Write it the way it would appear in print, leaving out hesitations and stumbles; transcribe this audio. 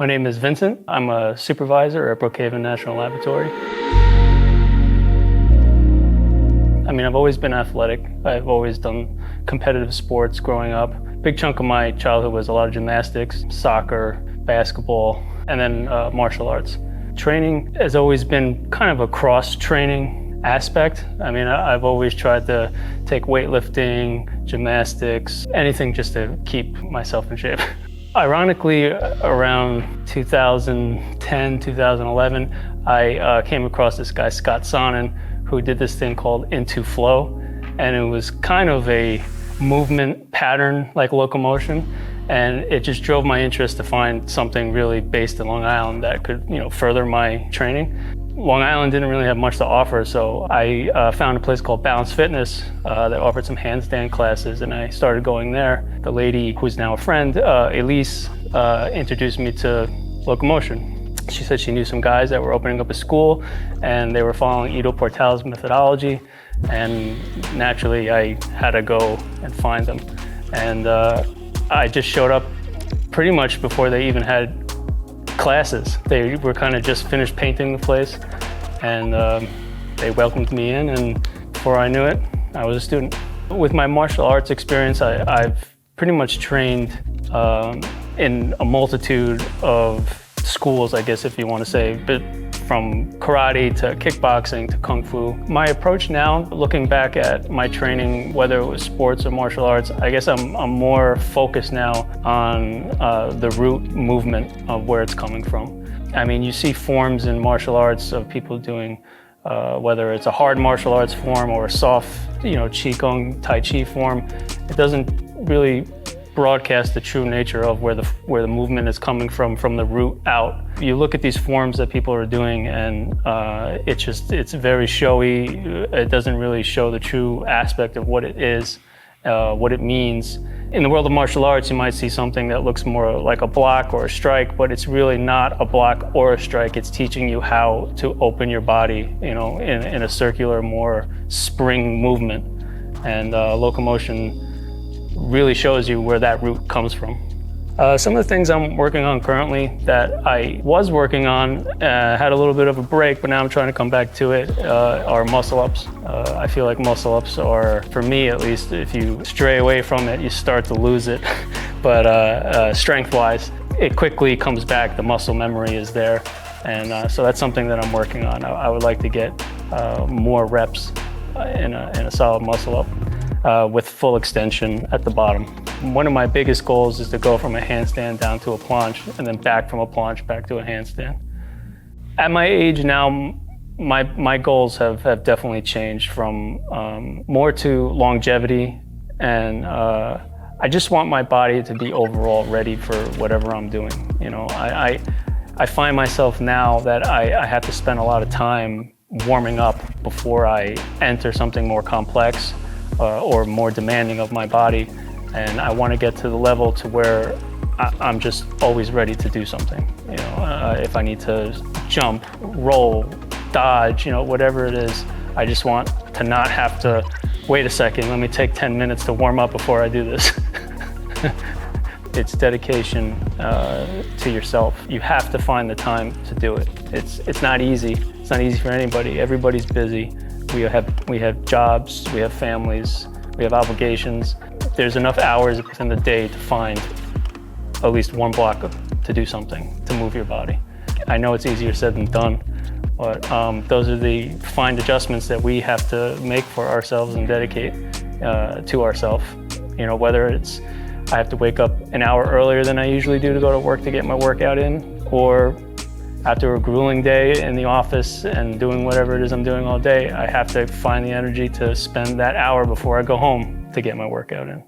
My name is Vincent. I'm a supervisor at Brookhaven National Laboratory. I mean, I've always been athletic. I've always done competitive sports growing up. Big chunk of my childhood was a lot of gymnastics, soccer, basketball, and then martial arts. Training has always been kind of a cross-training aspect. I mean, I've always tried to take weightlifting, gymnastics, anything just to keep myself in shape. Ironically, around 2010, 2011, I came across this guy, Scott Sonnen, who did this thing called Into Flow. And it was kind of a movement pattern like Loco Motion. And it just drove my interest to find something really based in Long Island that could, further my training. Long Island didn't really have much to offer, so I found a place called Balance Fitness that offered some handstand classes, and I started going there. The lady, who's now a friend, Elise, introduced me to Loco Motion. She said she knew some guys that were opening up a school, and they were following Ido Portal's methodology, and naturally I had to go and find them. And I just showed up pretty much before they even had classes. They were kind of just finished painting the place, and they welcomed me in, and before I knew it, I was a student. With my martial arts experience, I've pretty much trained in a multitude of schools, I guess if you want to say, but from karate to kickboxing to kung fu. My approach now, looking back at my training, whether it was sports or martial arts, I guess I'm more focused now on the root movement of where it's coming from. I mean, you see forms in martial arts of people doing, whether it's a hard martial arts form or a soft, Qigong, Tai Chi form. It doesn't really broadcast the true nature of where the movement is coming from the root out. You look at these forms that people are doing, and it's very showy. It doesn't really show the true aspect of what it is, what it means. In the world of martial arts, you might see something that looks more like a block or a strike, but it's really not a block or a strike. It's teaching you how to open your body, in a circular, more spring movement. And Loco Motion really shows you where that root comes from. Some of the things I'm working on currently that I was working on, had a little bit of a break, but now I'm trying to come back to it, are muscle ups. I feel like muscle ups are, for me at least, if you stray away from it, you start to lose it. But strength-wise, it quickly comes back. The muscle memory is there. And so that's something that I'm working on. I would like to get more reps in a solid muscle up. With full extension at the bottom. One of my biggest goals is to go from a handstand down to a planche, and then back from a planche back to a handstand. At my age now, my goals have definitely changed from more to longevity, and I just want my body to be overall ready for whatever I'm doing. I find myself now that I have to spend a lot of time warming up before I enter something more complex. Or more demanding of my body, and I want to get to the level to where I'm just always ready to do something. If I need to jump, roll, dodge, whatever it is, I just want to not have to wait a second. Let me take 10 minutes to warm up before I do this. It's dedication to yourself. You have to find the time to do it. It's not easy. It's not easy for anybody. Everybody's busy. We have jobs, we have families, we have obligations. There's enough hours within the day to find at least one block to do something, to move your body. I know it's easier said than done, but those are the fine adjustments that we have to make for ourselves and dedicate to ourselves. Whether it's I have to wake up an hour earlier than I usually do to go to work to get my workout in, or after a grueling day in the office and doing whatever it is I'm doing all day, I have to find the energy to spend that hour before I go home to get my workout in.